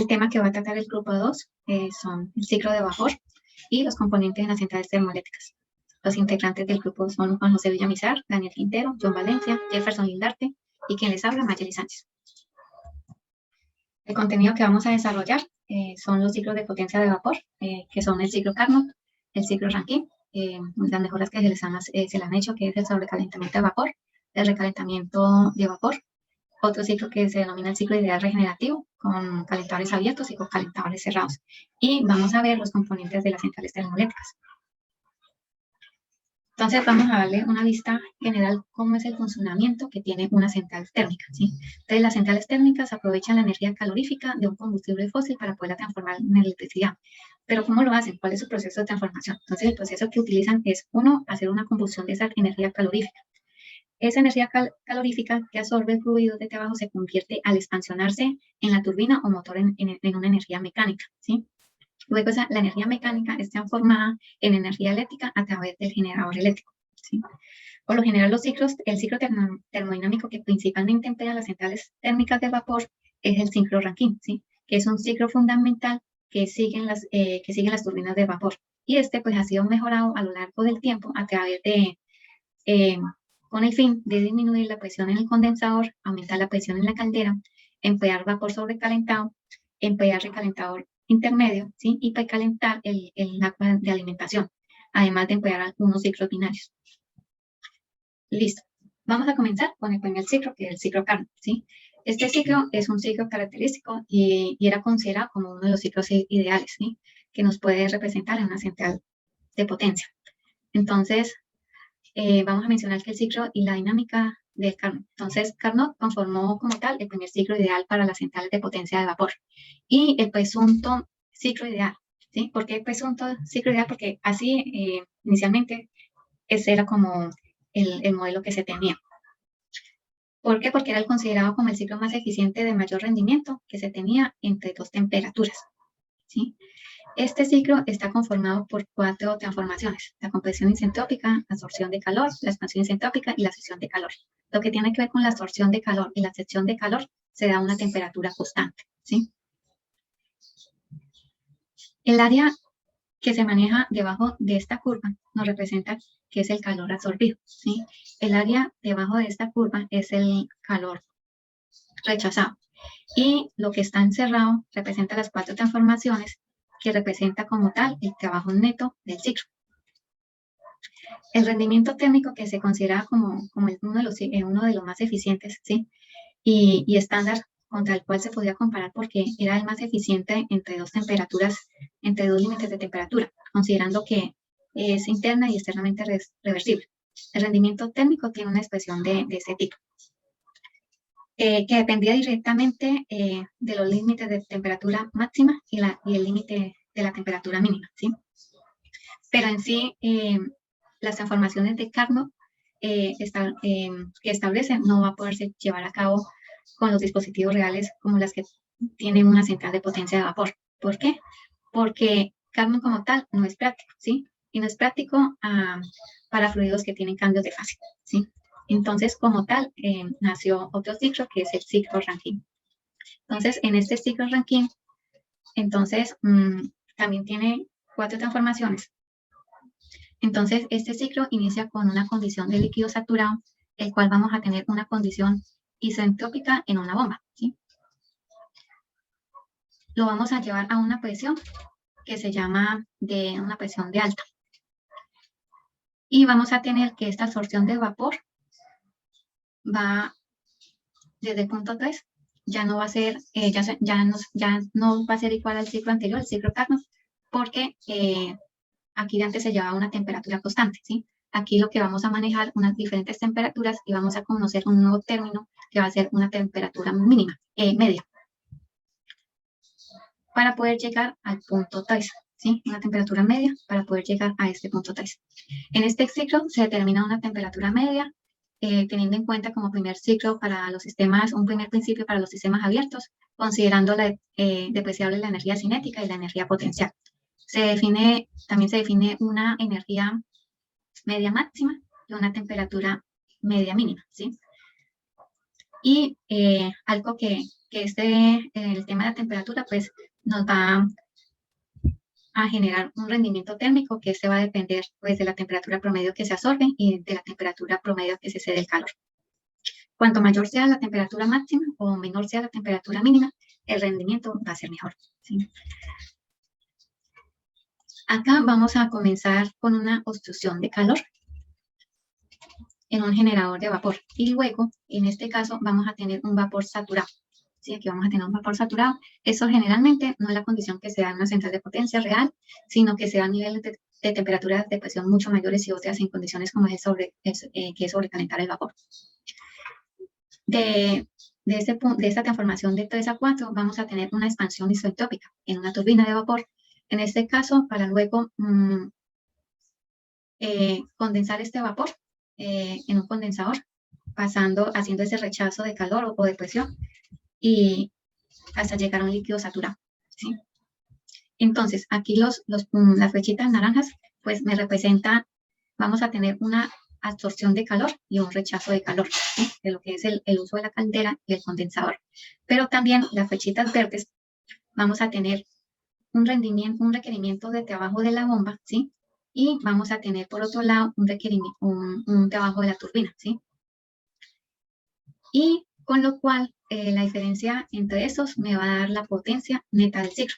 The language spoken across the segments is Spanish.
El tema que va a tratar el grupo 2 son el ciclo de vapor y los componentes de las centrales termoeléctricas. Los integrantes del grupo son Juan José Villamizar, Daniel Quintero, John Valencia, Jefferson Lindarte y quien les habla, Mayeli Sánchez. El contenido que vamos a desarrollar son los ciclos de potencia de vapor, que son el ciclo Carnot, el ciclo Rankine, las mejoras que se les han hecho, que es el sobrecalentamiento de vapor, el recalentamiento de vapor, otro ciclo que se denomina el ciclo ideal regenerativo, con calentadores abiertos y con calentadores cerrados. Y vamos a ver los componentes de las centrales termoeléctricas. Entonces vamos a darle una vista general cómo es el funcionamiento que tiene una central térmica, ¿sí? Entonces las centrales térmicas aprovechan la energía calorífica de un combustible fósil para poderla transformar en electricidad. Pero ¿cómo lo hacen? ¿Cuál es su proceso de transformación? Entonces el proceso que utilizan es, uno, hacer una combustión de esa energía calorífica. Esa energía calorífica que absorbe el fluido de trabajo se convierte al expansionarse en la turbina o motor en una energía mecánica, ¿sí? Luego la energía mecánica es transformada en energía eléctrica a través del generador eléctrico, ¿sí? Por lo general, el ciclo termodinámico que principalmente emplea las centrales térmicas de vapor es el ciclo Rankine, ¿sí? Que es un ciclo fundamental que siguen las turbinas de vapor. Y pues ha sido mejorado a lo largo del tiempo a través de con el fin de disminuir la presión en el condensador, aumentar la presión en la caldera, emplear vapor sobrecalentado, emplear recalentador intermedio, ¿sí? Y precalentar el agua de alimentación, además de emplear algunos ciclos binarios. Listo. Vamos a comenzar con el primer ciclo, que es el ciclo Carnot, ¿sí? Este ciclo es un ciclo característico y era considerado como uno de los ciclos ideales, ¿sí? Que nos puede representar en una central de potencia. Entonces, vamos a mencionar que el ciclo y la dinámica del Carnot. Entonces, Carnot conformó como tal el primer ciclo ideal para las centrales de potencia de vapor. Y el presunto ciclo ideal, ¿sí? ¿Por qué el presunto ciclo ideal? Porque así, inicialmente, ese era como el modelo que se tenía. ¿Por qué? Porque era el considerado como el ciclo más eficiente de mayor rendimiento que se tenía entre dos temperaturas, ¿sí? Este ciclo está conformado por 4 transformaciones: la compresión isentrópica, la absorción de calor, la expansión isentrópica y la sección de calor. Lo que tiene que ver con la absorción de calor y la sección de calor se da una temperatura constante, ¿sí? El área que se maneja debajo de esta curva nos representa que es el calor absorbido, ¿sí? El área debajo de esta curva es el calor rechazado. Y lo que está encerrado representa las 4 transformaciones que representa como tal el trabajo neto del ciclo. El rendimiento térmico que se considera como uno de los más eficientes, ¿sí? Y estándar contra el cual se podía comparar porque era el más eficiente entre dos temperaturas, entre dos límites de temperatura, considerando que es interna y externamente reversible. El rendimiento térmico tiene una expresión de ese tipo, que dependía directamente de los límites de temperatura máxima y el límite de la temperatura mínima, ¿sí? Pero en sí, las transformaciones de Carnot que establecen no va a poderse llevar a cabo con los dispositivos reales como las que tienen una central de potencia de vapor. ¿Por qué? Porque Carnot como tal no es práctico, ¿sí? Y no es práctico para fluidos que tienen cambios de fase, ¿sí? Entonces, como tal, nació otro ciclo que es el ciclo Rankine. Entonces, en este ciclo Rankine, entonces, también tiene 4 transformaciones. Entonces, este ciclo inicia con una condición de líquido saturado, el cual vamos a tener una condición isentrópica en una bomba, ¿sí? Lo vamos a llevar a una presión que se llama de una presión de alta. Y vamos a tener que esta absorción de vapor va desde el punto 3, ya no va a ser, ya no va a ser igual al ciclo anterior, el ciclo Carnot, porque aquí antes se llevaba una temperatura constante, ¿sí? Aquí lo que vamos a manejar unas diferentes temperaturas y vamos a conocer un nuevo término que va a ser una temperatura mínima, media, para poder llegar al punto 3, ¿sí? Una temperatura media para poder llegar a este punto 3. En este ciclo se determina una temperatura media, teniendo en cuenta como primer ciclo para los sistemas, un primer principio para los sistemas abiertos, considerando depreciable la energía cinética y la energía potencial. También se define una energía media máxima y una temperatura media mínima, ¿sí? Y algo que el tema de la temperatura, pues nos va a generar un rendimiento térmico que va a depender pues de la temperatura promedio que se absorbe y de la temperatura promedio que se cede el calor. Cuanto mayor sea la temperatura máxima o menor sea la temperatura mínima, el rendimiento va a ser mejor, ¿sí? Acá vamos a comenzar con una obstrucción de calor en un generador de vapor y luego, en este caso, vamos a tener un vapor saturado. ¿Sí? Aquí vamos a tener un vapor saturado. Eso generalmente no es la condición que se da en una central de potencia real, sino que se da a niveles de temperaturas de presión mucho mayores y otras en condiciones como que es sobrecalentar el vapor. De esta transformación de 3 a 4 vamos a tener una expansión isoentrópica en una turbina de vapor. En este caso, para luego condensar este vapor en un condensador, haciendo ese rechazo de calor o de presión y hasta llegar a un líquido saturado, ¿sí? Entonces, aquí las flechitas naranjas, pues me representan, vamos a tener una absorción de calor y un rechazo de calor, ¿sí? De lo que es el uso de la caldera y el condensador. Pero también las flechitas verdes, vamos a tener un requerimiento de trabajo de la bomba, ¿sí? Y vamos a tener, por otro lado, un trabajo de la turbina, ¿sí? Y con lo cual, la diferencia entre esos me va a dar la potencia neta del ciclo.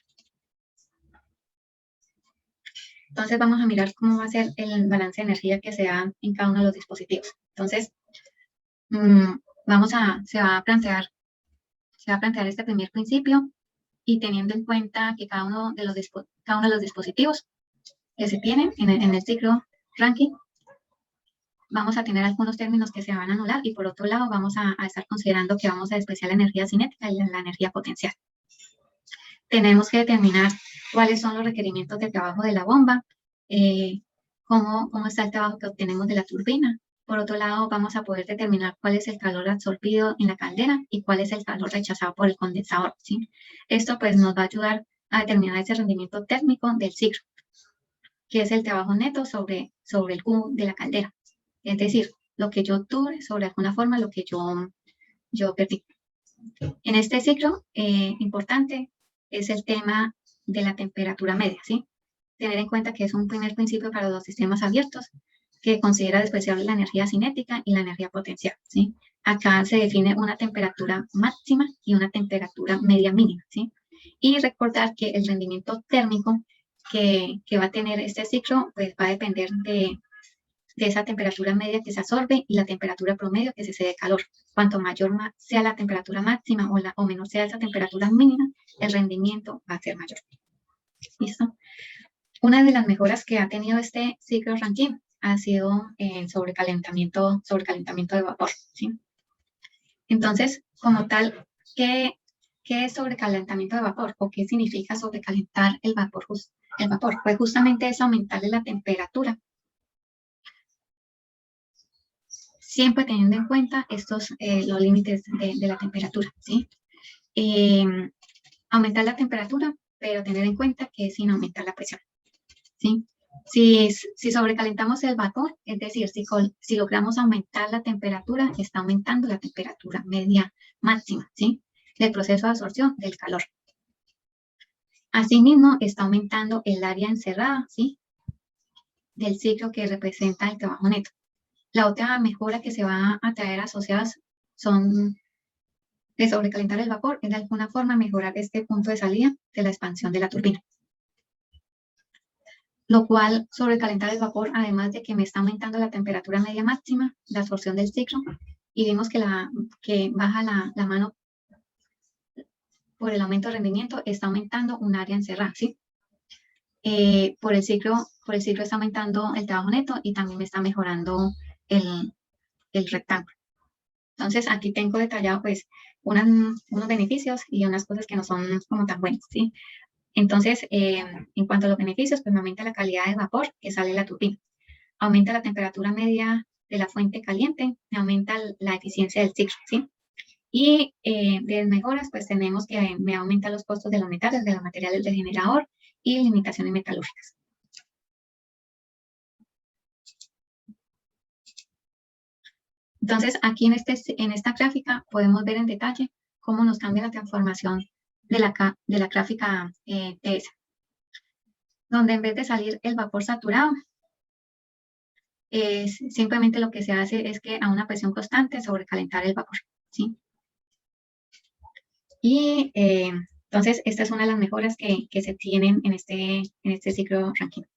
Entonces vamos a mirar cómo va a ser el balance de energía que se da en cada uno de los dispositivos. Entonces, se va a plantear este primer principio y teniendo en cuenta que cada uno de los dispositivos que se tienen en el ciclo Rankine, vamos a tener algunos términos que se van a anular y por otro lado vamos a estar considerando que vamos a despreciar la energía cinética y la energía potencial. Tenemos que determinar cuáles son los requerimientos de trabajo de la bomba, cómo está el trabajo que obtenemos de la turbina. Por otro lado, vamos a poder determinar cuál es el calor absorbido en la caldera y cuál es el calor rechazado por el condensador, ¿sí? Esto pues nos va a ayudar a determinar ese rendimiento térmico del ciclo, que es el trabajo neto sobre el Q de la caldera. Es decir, lo que yo tuve sobre alguna forma, lo que yo perdí. En este ciclo, importante es el tema de la temperatura media, ¿sí? Tener en cuenta que es un primer principio para los sistemas abiertos que considera despreciable la energía cinética y la energía potencial, ¿sí? Acá se define una temperatura máxima y una temperatura media mínima, ¿sí? Y recordar que el rendimiento térmico que va a tener este ciclo, pues va a depender de esa temperatura media que se absorbe y la temperatura promedio que se cede calor. Cuanto mayor sea la temperatura máxima o menor sea esa temperatura mínima, el rendimiento va a ser mayor. ¿Listo? Una de las mejoras que ha tenido este ciclo Rankine ha sido el sobrecalentamiento de vapor, ¿sí? Entonces, como tal, ¿qué es sobrecalentamiento de vapor? ¿O qué significa sobrecalentar el vapor? Pues justamente es aumentarle la temperatura, siempre teniendo en cuenta los límites de la temperatura, ¿sí? Aumentar la temperatura, pero tener en cuenta que es sin aumentar la presión, ¿sí? Si sobrecalentamos el vapor, es decir, si logramos aumentar la temperatura, está aumentando la temperatura media máxima, ¿sí? Del proceso de absorción del calor. Asimismo, está aumentando el área encerrada, ¿sí? Del ciclo que representa el trabajo neto. La otra mejora que se va a traer asociadas son de sobrecalentar el vapor, es de alguna forma mejorar este punto de salida de la expansión de la turbina. Lo cual, sobrecalentar el vapor, además de que me está aumentando la temperatura media máxima, la absorción del ciclo, y vimos que baja la mano por el aumento de rendimiento, está aumentando un área encerrada, ¿sí? Por el ciclo está aumentando el trabajo neto y también me está mejorando el rectángulo. Entonces, aquí tengo detallado, pues, unos beneficios y unas cosas que no son como tan buenas, ¿sí? Entonces, en cuanto a los beneficios, pues me aumenta la calidad del vapor que sale de la turbina. Aumenta la temperatura media de la fuente caliente, me aumenta la eficiencia del ciclo, ¿sí? Y de mejoras, pues tenemos que me aumenta los costos de los metales, de los materiales del generador y limitaciones metalúrgicas. Entonces, aquí en esta gráfica podemos ver en detalle cómo nos cambia la transformación de la gráfica TS, donde en vez de salir el vapor saturado, simplemente lo que se hace es que a una presión constante sobrecalentar el vapor, ¿sí? Y entonces, esta es una de las mejoras que se tienen en este ciclo Rankine.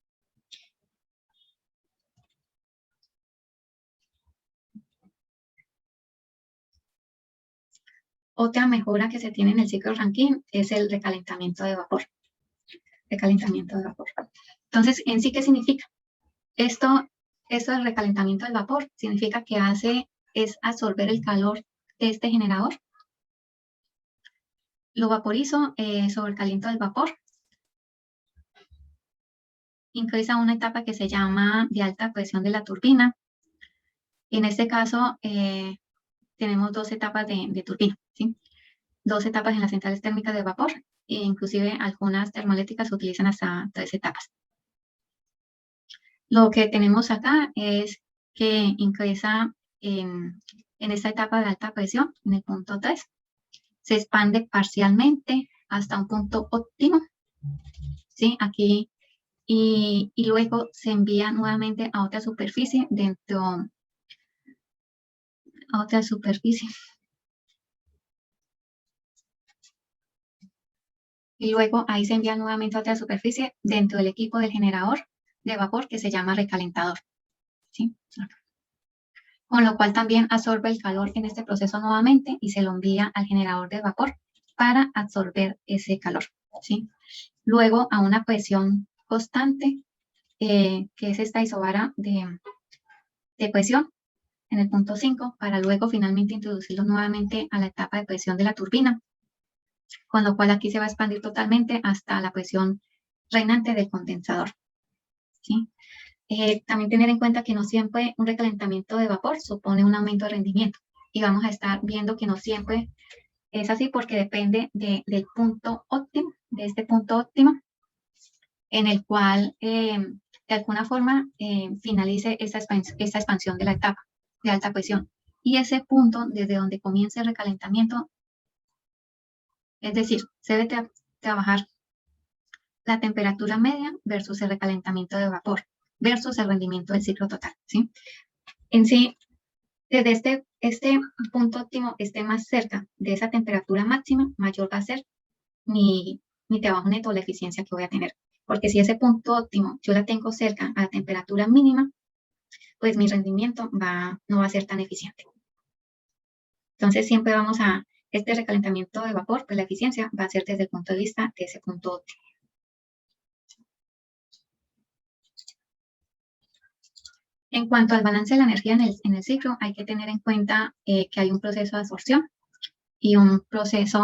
Otra mejora que se tiene en el ciclo Rankine es el recalentamiento de vapor. Recalentamiento de vapor. Entonces, ¿en sí qué significa? Esto del recalentamiento del vapor significa que es absorber el calor de este generador. Lo vaporizo, sobrecaliento del vapor. Ingresa una etapa que se llama de alta presión de la turbina. En este caso, tenemos dos etapas de turbina, ¿sí? Dos etapas en las centrales térmicas de vapor, e inclusive algunas termoeléctricas utilizan hasta 3 etapas. Lo que tenemos acá es que ingresa en esta etapa de alta presión, en el punto 3, se expande parcialmente hasta un punto óptimo, ¿sí? Aquí, y luego se envía nuevamente a otra superficie y luego ahí se envía nuevamente a otra superficie dentro del equipo del generador de vapor que se llama recalentador, ¿sí? Con lo cual también absorbe el calor en este proceso nuevamente y se lo envía al generador de vapor para absorber ese calor, ¿sí? Luego a una presión constante, que es esta isobara de presión en el punto 5, para luego finalmente introducirlo nuevamente a la etapa de presión de la turbina, con lo cual aquí se va a expandir totalmente hasta la presión reinante del condensador, ¿sí? También tener en cuenta que no siempre un recalentamiento de vapor supone un aumento de rendimiento, y vamos a estar viendo que no siempre es así porque depende del punto óptimo, de este punto óptimo, en el cual de alguna forma finalice esta expansión de la etapa de alta presión. Y ese punto desde donde comienza el recalentamiento, es decir, se debe trabajar la temperatura media versus el recalentamiento de vapor versus el rendimiento del ciclo total, ¿sí? En sí, desde este punto óptimo esté más cerca de esa temperatura máxima, mayor va a ser mi trabajo neto, la eficiencia que voy a tener. Porque si ese punto óptimo yo la tengo cerca a la temperatura mínima, pues mi rendimiento no va a ser tan eficiente. Entonces siempre este recalentamiento de vapor, pues la eficiencia va a ser desde el punto de vista de ese punto óptimo. En cuanto al balance de la energía en el ciclo, hay que tener en cuenta que hay un proceso de absorción y un proceso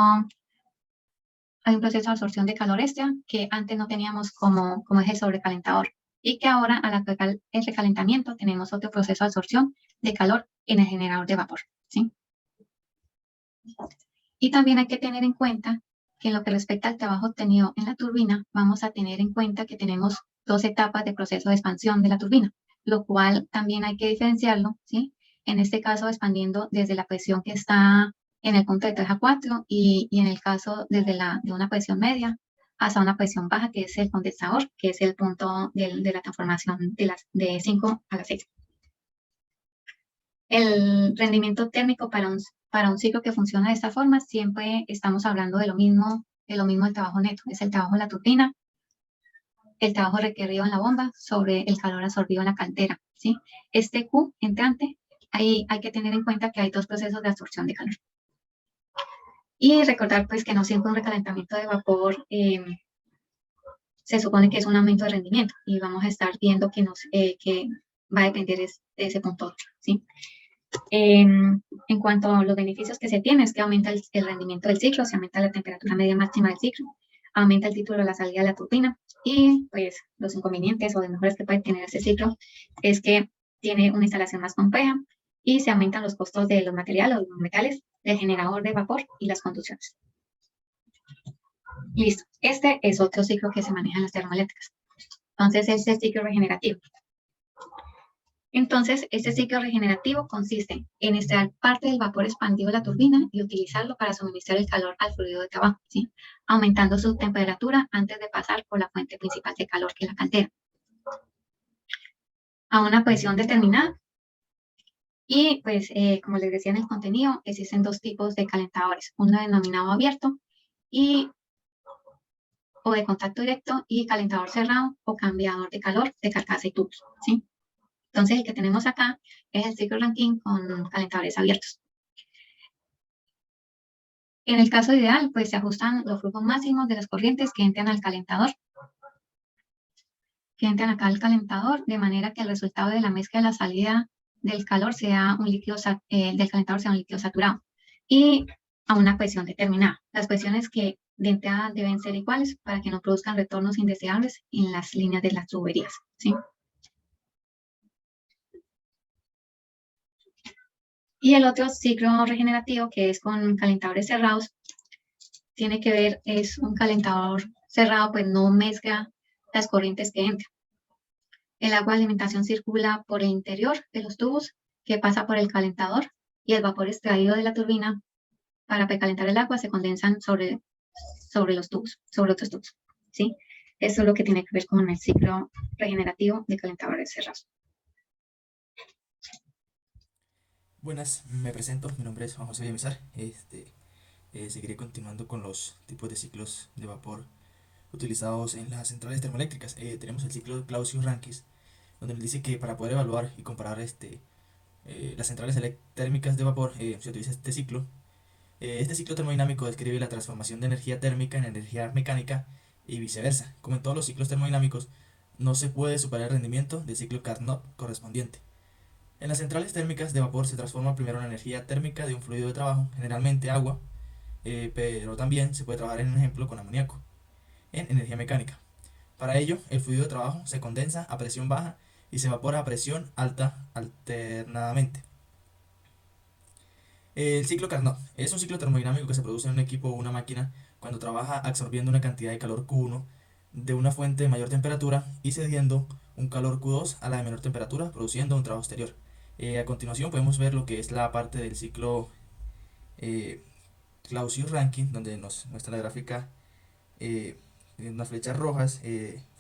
de absorción de calor extra que antes no teníamos como eje sobrecalentador, y que ahora al aplicar el recalentamiento tenemos otro proceso de absorción de calor en el generador de vapor, ¿sí? Y también hay que tener en cuenta que en lo que respecta al trabajo obtenido en la turbina, vamos a tener en cuenta que tenemos 2 etapas de proceso de expansión de la turbina, lo cual también hay que diferenciarlo, ¿sí? En este caso, expandiendo desde la presión que está en el punto de 3 a 4 y en el caso de una presión media hasta una presión baja, que es el condensador, que es el punto de la transformación de 5 a la 6. El rendimiento térmico para un ciclo que funciona de esta forma, siempre estamos hablando de lo mismo del trabajo neto. Es el trabajo en la turbina, el trabajo requerido en la bomba sobre el calor absorbido en la caldera, ¿sí? Este Q entrante, ahí hay que tener en cuenta que hay 2 procesos de absorción de calor. Y recordar pues que no siempre un recalentamiento de vapor se supone que es un aumento de rendimiento, y vamos a estar viendo que va a depender de ese punto, ¿sí? En cuanto a los beneficios que se tienen, es que aumenta el rendimiento del ciclo, se aumenta la temperatura media máxima del ciclo, aumenta el título de la salida de la turbina, y pues los inconvenientes o desmejoras que puede tener este ciclo es que tiene una instalación más compleja y se aumentan los costos de los materiales o los metales del generador de vapor y las conducciones. Listo, este es otro ciclo que se maneja en las termoeléctricas. Entonces, este es el ciclo regenerativo. Entonces, este ciclo regenerativo consiste en extraer parte del vapor expandido de la turbina y utilizarlo para suministrar el calor al fluido de trabajo, ¿sí? Aumentando su temperatura antes de pasar por la fuente principal de calor, que es la caldera, a una presión determinada. Y pues, como les decía en el contenido, existen dos tipos de calentadores, uno denominado abierto y, o de contacto directo, y calentador cerrado o cambiador de calor de carcasa y tubos, ¿sí? Entonces, el que tenemos acá es el ciclo Rankine con calentadores abiertos. En el caso ideal, pues se ajustan los flujos máximos de las corrientes que entran al calentador, de manera que el resultado de la mezcla de la salida del calor sea un líquido, del calentador sea un líquido saturado y a una presión determinada. Las presiones que de entrada deben ser iguales para que no produzcan retornos indeseables en las líneas de las tuberías, ¿sí? Y el otro ciclo regenerativo, que es con calentadores cerrados, tiene que ver, es un calentador cerrado, pues no mezcla las corrientes que entran. El agua de alimentación circula por el interior de los tubos, que pasa por el calentador, y el vapor extraído de la turbina para precalentar el agua se condensan sobre los tubos, sobre otros tubos, ¿sí? Eso es lo que tiene que ver con el ciclo regenerativo de calentadores cerrados. Buenas, me presento, mi nombre es Juan José Villamizar. Seguiré continuando con los tipos de ciclos de vapor utilizados en las centrales termoeléctricas. Tenemos el ciclo de Clausius-Rankis, donde nos dice que para poder evaluar y comparar las centrales térmicas de vapor se utiliza este ciclo. Este ciclo termodinámico describe la transformación de energía térmica en energía mecánica y viceversa. Como en todos los ciclos termodinámicos, no se puede superar el rendimiento del ciclo Carnot correspondiente. En las centrales térmicas de vapor se transforma primero la energía térmica de un fluido de trabajo, generalmente agua, pero también se puede trabajar en un ejemplo con amoníaco, en energía mecánica. Para ello, el fluido de trabajo se condensa a presión baja y se evapora a presión alta alternadamente. El ciclo Carnot es un ciclo termodinámico que se produce en un equipo o una máquina cuando trabaja absorbiendo una cantidad de calor Q1 de una fuente de mayor temperatura y cediendo un calor Q2 a la de menor temperatura, produciendo un trabajo exterior. A continuación podemos ver lo que es la parte del ciclo eh, Clausius-Rankine, donde nos muestra la gráfica unas flechas rojas,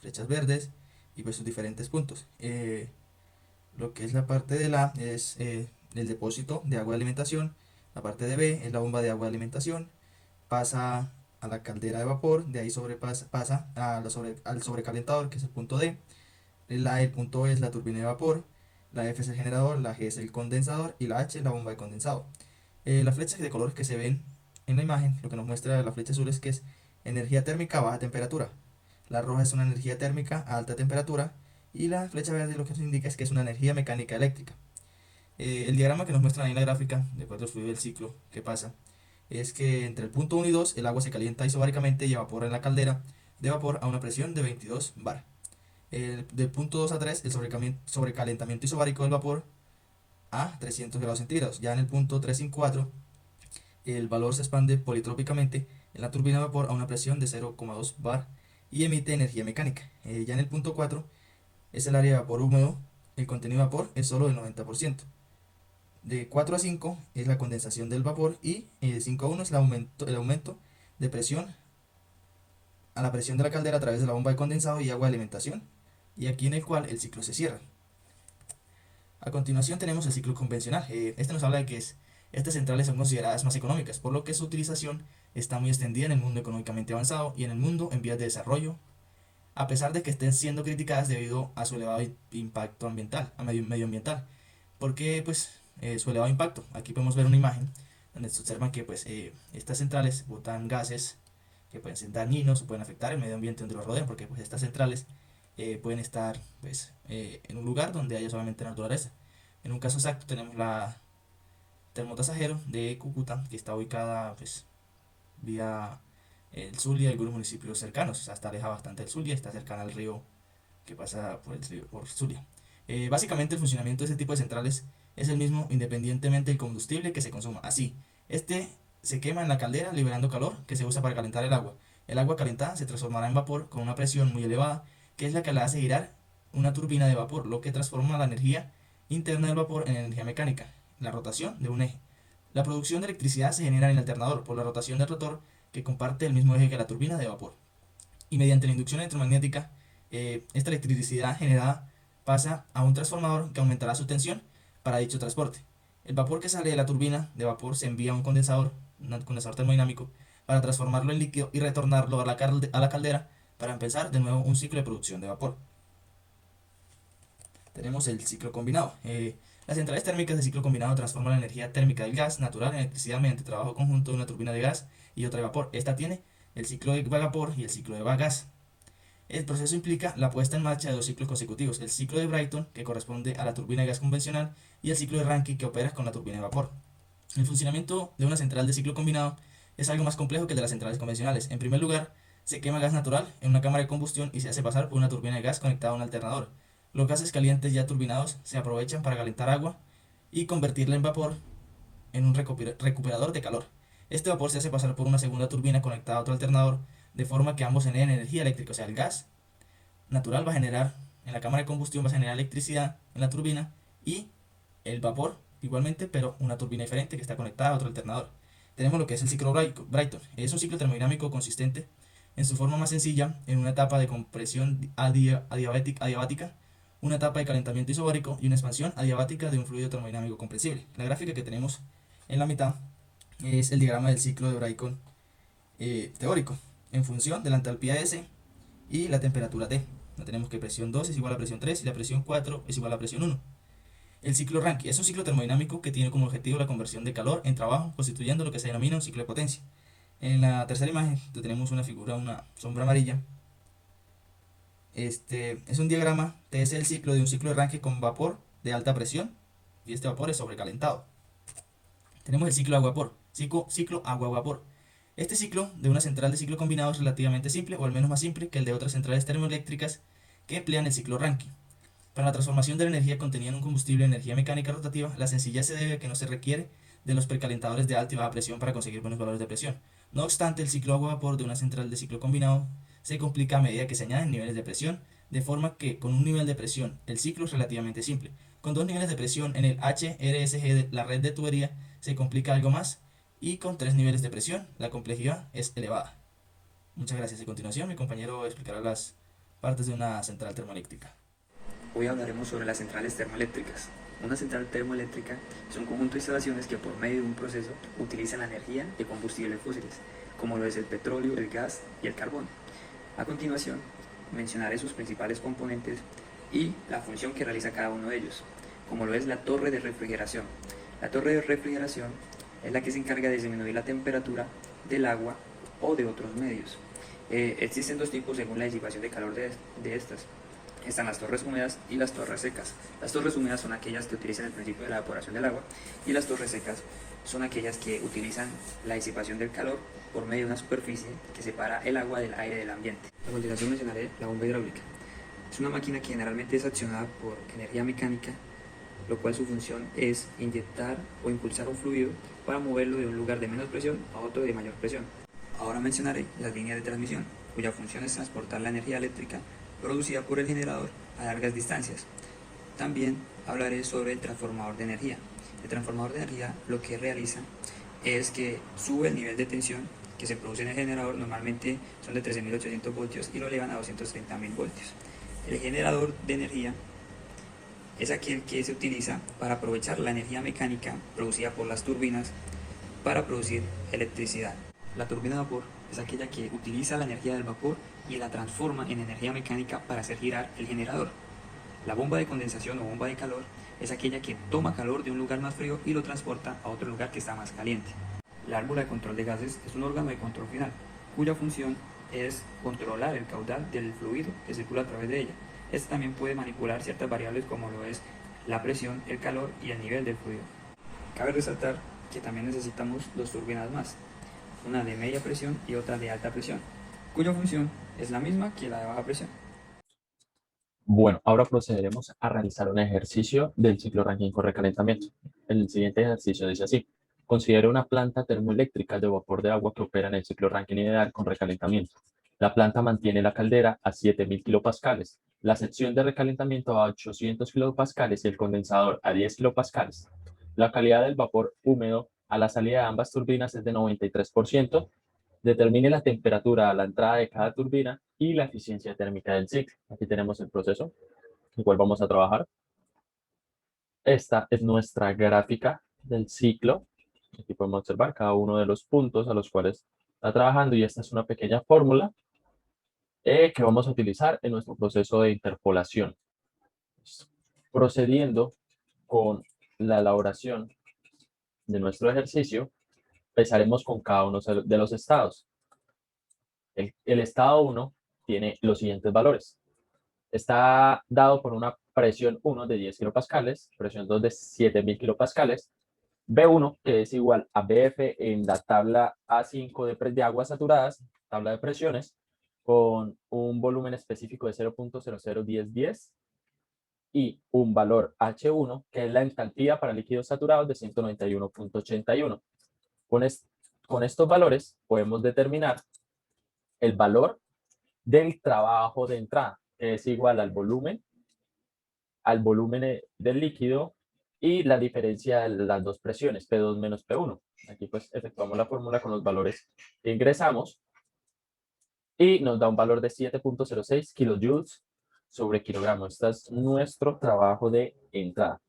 flechas verdes y pues sus diferentes puntos. Lo que es la parte de A es el depósito de agua de alimentación, la parte de B es la bomba de agua de alimentación, pasa a la caldera de vapor, de ahí pasa al sobrecalentador, que es el punto D, el punto E es la turbina de vapor, la F es el generador, la G es el condensador y la H es la bomba de condensado. Las flechas de colores que se ven en la imagen, lo que nos muestra la flecha azul es que es energía térmica a baja temperatura, la roja es una energía térmica a alta temperatura y la flecha verde lo que nos indica es que es una energía mecánica eléctrica. El diagrama que nos muestra ahí en la gráfica, de acuerdo al fluido del ciclo que pasa, es que entre el punto 1 y 2 el agua se calienta isobáricamente y evapora en la caldera de vapor a una presión de 22 bar. Del punto 2 a 3 el sobrecalentamiento isobárico del vapor a 300 grados centígrados. Ya en el punto 3 y 4 el valor se expande politrópicamente en la turbina de vapor a una presión de 0,2 bar y emite energía mecánica. Ya en el punto 4 es el área de vapor húmedo, el contenido de vapor es solo del 90%. De 4 a 5 es la condensación del vapor y de 5 a 1 es el aumento de presión a la presión de la caldera a través de la bomba de condensado y agua de alimentación, y aquí en el cual el ciclo se cierra. A continuación tenemos el ciclo convencional. Este nos habla de que estas centrales son consideradas más económicas, por lo que su utilización está muy extendida en el mundo económicamente avanzado y en el mundo en vías de desarrollo, a pesar de que estén siendo criticadas debido a su elevado impacto ambiental, medioambiental. Porque pues su elevado impacto. Aquí podemos ver una imagen donde se observan que pues estas centrales botan gases que pueden ser dañinos o pueden afectar el medio ambiente donde los rodean, porque pues estas centrales pueden estar pues en un lugar donde haya solamente naturaleza. En un caso exacto tenemos la termotasajero de Cúcuta, que está ubicada pues vía el Zulia y algunos municipios cercanos. O sea, está alejada bastante del Zulia, está cercana al río que pasa por el río, por Zulia. Básicamente el funcionamiento de este tipo de centrales es el mismo independientemente del combustible que se consuma. Así, este se quema en la caldera liberando calor que se usa para calentar el agua. El agua calentada se transformará en vapor con una presión muy elevada, que es la que la hace girar una turbina de vapor, lo que transforma la energía interna del vapor en energía mecánica, la rotación de un eje. La producción de electricidad se genera en el alternador por la rotación del rotor que comparte el mismo eje que la turbina de vapor. Y mediante la inducción electromagnética, esta electricidad generada pasa a un transformador que aumentará su tensión para dicho transporte. El vapor que sale de la turbina de vapor se envía a un condensador termodinámico, para transformarlo en líquido y retornarlo a la caldera para empezar de nuevo un ciclo de producción de vapor. Tenemos el ciclo combinado. Las centrales térmicas de ciclo combinado transforman la energía térmica del gas natural en electricidad mediante trabajo conjunto de una turbina de gas y otra de vapor. Esta tiene el ciclo de vapor y el ciclo de gas. El proceso implica la puesta en marcha de dos ciclos consecutivos, el ciclo de Brayton, que corresponde a la turbina de gas convencional, y el ciclo de Rankine, que opera con la turbina de vapor. El funcionamiento de una central de ciclo combinado es algo más complejo que el de las centrales convencionales. En primer lugar, se quema gas natural en una cámara de combustión y se hace pasar por una turbina de gas conectada a un alternador. Los gases calientes ya turbinados se aprovechan para calentar agua y convertirla en vapor en un recuperador de calor. Este vapor se hace pasar por una segunda turbina conectada a otro alternador, de forma que ambos generen energía eléctrica. O sea, el gas natural va a generar, en la cámara de combustión va a generar electricidad en la turbina, y el vapor igualmente, pero una turbina diferente que está conectada a otro alternador. Tenemos lo que es el ciclo Brayton. Es un ciclo termodinámico consistente en su forma más sencilla en una etapa de compresión adiabática, una etapa de calentamiento isobárico y una expansión adiabática de un fluido termodinámico compresible. La gráfica que tenemos en la mitad es el diagrama del ciclo de Brayton teórico, en función de la entalpía S y la temperatura T. Tenemos que presión 2 es igual a presión 3 y la presión 4 es igual a presión 1. El ciclo Rankine es un ciclo termodinámico que tiene como objetivo la conversión de calor en trabajo, constituyendo lo que se denomina un ciclo de potencia. En la tercera imagen tenemos una figura, una sombra amarilla. Este es un diagrama, es el ciclo de un ciclo de Rankine con vapor de alta presión, y este vapor es sobrecalentado. Tenemos el ciclo agua-vapor, ciclo agua-vapor. Este ciclo de una central de ciclo combinado es relativamente simple, o al menos más simple que el de otras centrales termoeléctricas que emplean el ciclo Rankine. Para la transformación de la energía contenida en un combustible en energía mecánica rotativa, la sencillez se debe a que no se requiere de los precalentadores de alta y baja presión para conseguir buenos valores de presión. No obstante, el ciclo agua-vapor de una central de ciclo combinado se complica a medida que se añaden niveles de presión, de forma que con un nivel de presión el ciclo es relativamente simple. Con dos niveles de presión en el HRSG de la red de tubería se complica algo más, y con tres niveles de presión la complejidad es elevada. Muchas gracias. A continuación mi compañero explicará las partes de una central termoeléctrica. Hoy hablaremos sobre las centrales termoeléctricas. Una central termoeléctrica es un conjunto de instalaciones que por medio de un proceso utilizan la energía de combustibles fósiles, como lo es el petróleo, el gas y el carbón. A continuación, mencionaré sus principales componentes y la función que realiza cada uno de ellos, como lo es la torre de refrigeración. La torre de refrigeración es la que se encarga de disminuir la temperatura del agua o de otros medios. Existen dos tipos según la disipación de calor de estas. Están las torres húmedas y las torres secas. Las torres húmedas son aquellas que utilizan el principio de la evaporación del agua, y las torres secas son aquellas que utilizan la disipación del calor por medio de una superficie que separa el agua del aire del ambiente. A continuación mencionaré la bomba hidráulica. Es una máquina que generalmente es accionada por energía mecánica, lo cual su función es inyectar o impulsar un fluido para moverlo de un lugar de menos presión a otro de mayor presión. Ahora mencionaré las líneas de transmisión, cuya función es transportar la energía eléctrica producida por el generador a largas distancias. También hablaré sobre el transformador de energía. El transformador de energía lo que realiza es que sube el nivel de tensión que se produce en el generador, normalmente son de 13.800 voltios, y lo elevan a 230.000 voltios. El generador de energía es aquel que se utiliza para aprovechar la energía mecánica producida por las turbinas para producir electricidad. La turbina de vapor es aquella que utiliza la energía del vapor y la transforma en energía mecánica para hacer girar el generador. La bomba de condensación o bomba de calor es aquella que toma calor de un lugar más frío y lo transporta a otro lugar que está más caliente. La válvula de control de gases es un órgano de control final, cuya función es controlar el caudal del fluido que circula a través de ella. Este también puede manipular ciertas variables como lo es la presión, el calor y el nivel del fluido. Cabe resaltar que también necesitamos dos turbinas más, una de media presión y otra de alta presión, cuya función es la misma que la de baja presión. Bueno, ahora procederemos a realizar un ejercicio del ciclo Rankine con recalentamiento. El siguiente ejercicio dice así: considere una planta termoeléctrica de vapor de agua que opera en el ciclo Rankine ideal con recalentamiento. La planta mantiene la caldera a 7000 kilopascales. la sección de recalentamiento a 800 kilopascales y el condensador a 10 kilopascales. La calidad del vapor húmedo a la salida de ambas turbinas es de 93%. Determine la temperatura a la entrada de cada turbina y la eficiencia térmica del ciclo. Aquí tenemos el proceso, el cual vamos a trabajar. Esta es nuestra gráfica del ciclo. Aquí podemos observar cada uno de los puntos a los cuales está trabajando, y esta es una pequeña fórmula que vamos a utilizar en nuestro proceso de interpolación. Procediendo con la elaboración de nuestro ejercicio, empezaremos con cada uno de los estados. El estado 1 tiene los siguientes valores. Está dado por una presión 1 de 10 kilopascales, presión 2 de 7000 kilopascales, B1, que es igual a BF en la tabla A5 de aguas saturadas, tabla de presiones, con un volumen específico de 0.001010 y un valor H1, que es la entalpía para líquidos saturados de 191.81. Con estos valores podemos determinar el valor del trabajo de entrada, que es igual al volumen del líquido y la diferencia de las dos presiones, P2 menos P1. Aquí pues efectuamos la fórmula con los valores que ingresamos y nos da un valor de 7.06 kilojoules sobre kilogramo. Este es nuestro trabajo de entrada.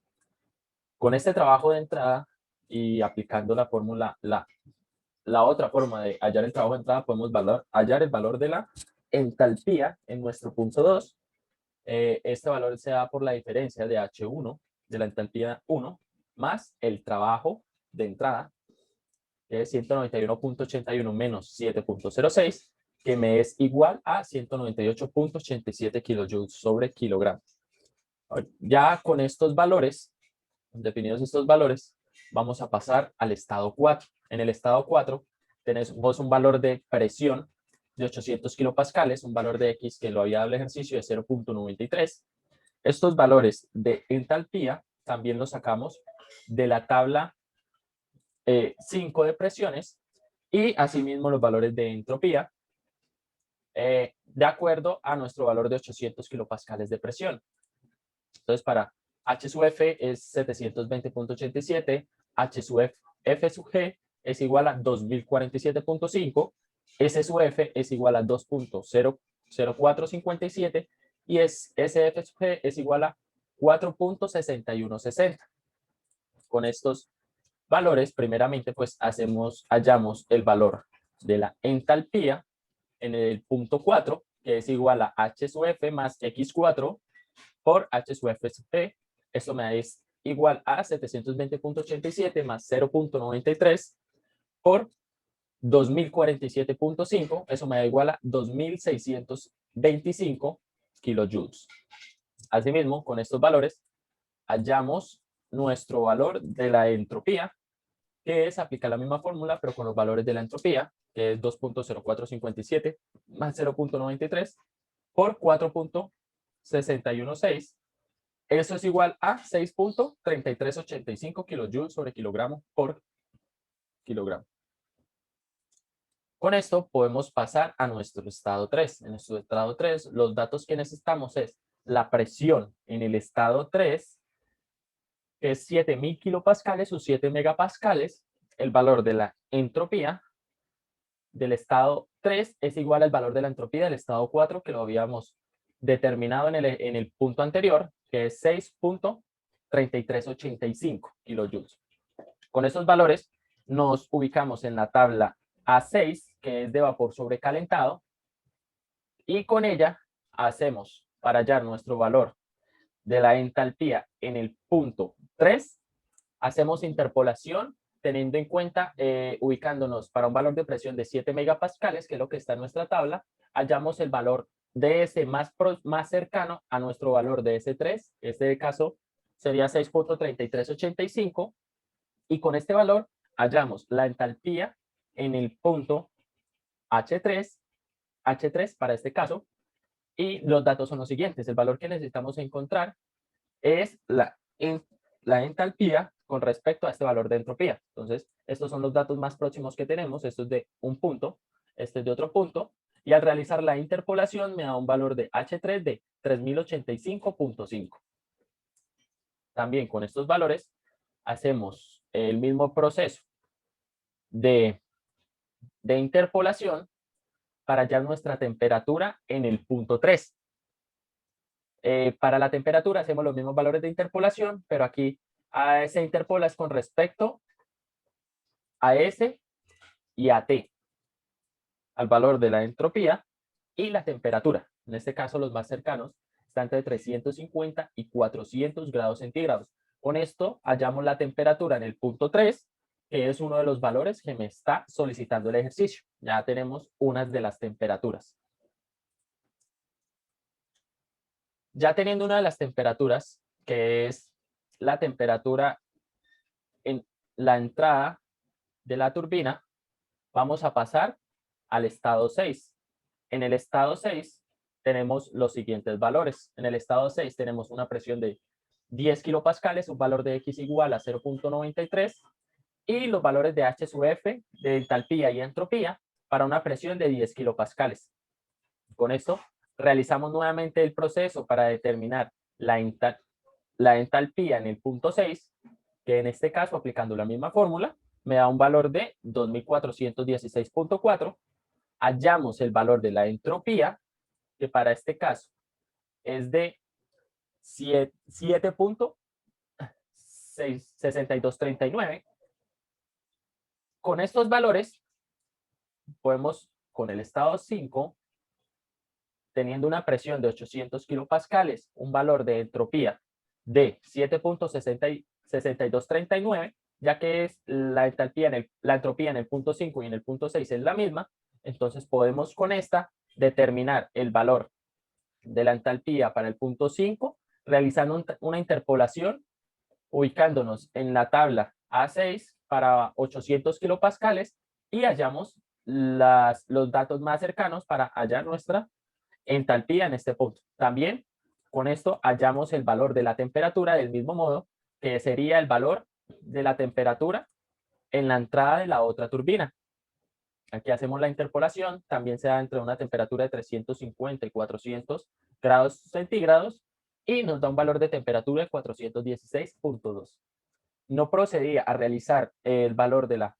Con este trabajo de entrada y aplicando la fórmula, la otra forma de hallar el trabajo de entrada, podemos hallar el valor de la entalpía en nuestro punto 2. Este valor se da por la diferencia de H1, de la entalpía 1, más el trabajo de entrada, que es 191.81 menos 7.06, que me es igual a 198.87 kilojoules sobre kilogramo. Ya con estos valores, definidos estos valores, vamos a pasar al estado 4. En el estado 4 tenemos un valor de presión de 800 kilopascales, un valor de X que lo había dado el ejercicio de 0.93. Estos valores de entalpía también los sacamos de la tabla 5 de presiones, y asimismo los valores de entropía de acuerdo a nuestro valor de 800 kilopascales de presión. Entonces, para H sub F es 720.87, H sub F sub G es igual a 2047.5, S sub F es igual a 2.0457 y SF sub G es igual a 4.6160. Con estos valores, primeramente, pues hallamos el valor de la entalpía en el punto 4, que es igual a H sub F más X4 por H sub F sub G. Esto me da igual a 720.87 más 0.93 por 2047.5. Eso me da igual a 2625 kilojoules. Asimismo, con estos valores, hallamos nuestro valor de la entropía, que es aplicar la misma fórmula, pero con los valores de la entropía, que es 2.0457 más 0.93 por 4.616. Eso es igual a 6.3385 kilojoules sobre kilogramo por kilogramo. Con esto podemos pasar a nuestro estado 3. En nuestro estado 3, los datos que necesitamos es la presión en el estado 3, que es 7000 kilopascales o 7 megapascales. El valor de la entropía del estado 3 es igual al valor de la entropía del estado 4, que lo habíamos determinado en el punto anterior, que es 6.3385 kilojoules. Con estos valores nos ubicamos en la tabla A6, que es de vapor sobrecalentado, y con ella hacemos, para hallar nuestro valor de la entalpía en el punto 3, hacemos interpolación teniendo en cuenta, ubicándonos para un valor de presión de 7 megapascales, que es lo que está en nuestra tabla, hallamos el valor de S más cercano a nuestro valor de S3, este caso sería 6.3385, y con este valor hallamos la entalpía en el punto H3 para este caso, y los datos son los siguientes. El valor que necesitamos encontrar es la entalpía con respecto a este valor de entropía. Entonces, estos son los datos más próximos que tenemos. Esto es de un punto, este es de otro punto, Y al realizar la interpolación me da un valor de H3 de 3085.5. También con estos valores hacemos el mismo proceso de interpolación para hallar nuestra temperatura en el punto 3. Para la temperatura hacemos los mismos valores de interpolación, pero aquí se interpola es con respecto a S y a T, al valor de la entropía y la temperatura. En este caso, los más cercanos están entre 350 y 400 grados centígrados. Con esto hallamos la temperatura en el punto 3, que es uno de los valores que me está solicitando el ejercicio. Ya tenemos unas de las temperaturas. Ya teniendo una de las temperaturas, que es la temperatura en la entrada de la turbina, vamos a pasar al estado 6. En el estado 6 tenemos los siguientes valores. En el estado 6 tenemos una presión de 10 kilopascales, un valor de X igual a 0.93 y los valores de H sub F, de entalpía y entropía para una presión de 10 kilopascales. Con esto realizamos nuevamente el proceso para determinar la entalpía en el punto 6, que en este caso, aplicando la misma fórmula, me da un valor de 2416.4. Hallamos el valor de la entropía, que para este caso es de 7.6239. Con estos valores, podemos, con el estado 5, teniendo una presión de 800 kilopascales, un valor de entropía de 7.6239, ya que es la entropía en el punto 5 y en el punto 6 es la misma, entonces podemos con esta determinar el valor de la entalpía para el punto 5, realizando una interpolación, ubicándonos en la tabla A6 para 800 kilopascales y hallamos los datos más cercanos para hallar nuestra entalpía en este punto. También con esto hallamos el valor de la temperatura del mismo modo, que sería el valor de la temperatura en la entrada de la otra turbina. Aquí hacemos la interpolación, también se da entre una temperatura de 350 y 400 grados centígrados y nos da un valor de temperatura de 416.2. No procedía a realizar el valor de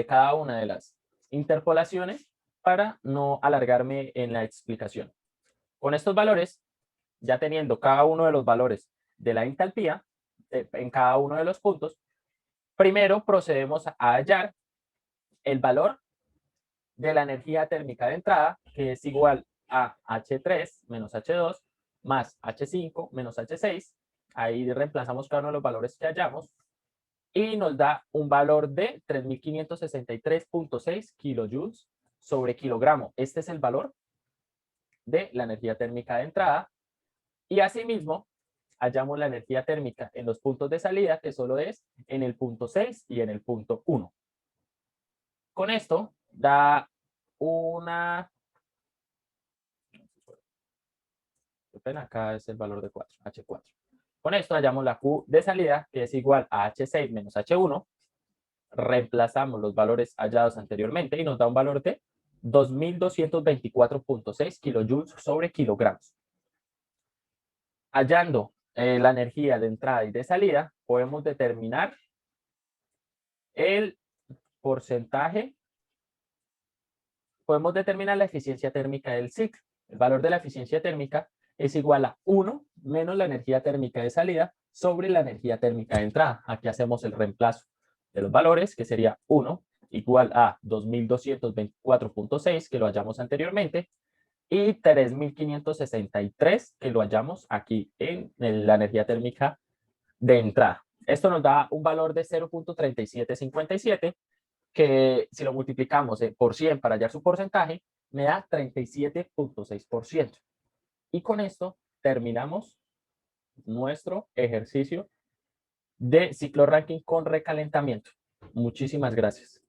cada una de las interpolaciones para no alargarme en la explicación. Con estos valores, ya teniendo cada uno de los valores de la entalpía en cada uno de los puntos, primero procedemos a hallar el valor de la energía térmica de entrada, que es igual a H3 menos H2 más H5 menos H6. Ahí reemplazamos cada uno de los valores que hallamos y nos da un valor de 3.563.6 kilojoules sobre kilogramo. Este es el valor de la energía térmica de entrada. Y asimismo, hallamos la energía térmica en los puntos de salida, que solo es en el punto 6 y en el punto 1. Con esto da una... Acá es el valor de 4, H4. Con esto hallamos la Q de salida, que es igual a H6 menos H1. Reemplazamos los valores hallados anteriormente y nos da un valor de 2.224.6 kilojoules sobre kilogramos. Hallando la energía de entrada y de salida, podemos determinar el porcentaje, podemos determinar la eficiencia térmica del ciclo. El valor de la eficiencia térmica es igual a 1 menos la energía térmica de salida sobre la energía térmica de entrada. Aquí hacemos el reemplazo de los valores, que sería 1 igual a 2.224.6, que lo hallamos anteriormente, y 3.563, que lo hallamos aquí en la energía térmica de entrada. Esto nos da un valor de 0.3757, que si lo multiplicamos por 100 para hallar su porcentaje, me da 37.6%. Y con esto terminamos nuestro ejercicio de ciclo Rankine con recalentamiento. Muchísimas gracias.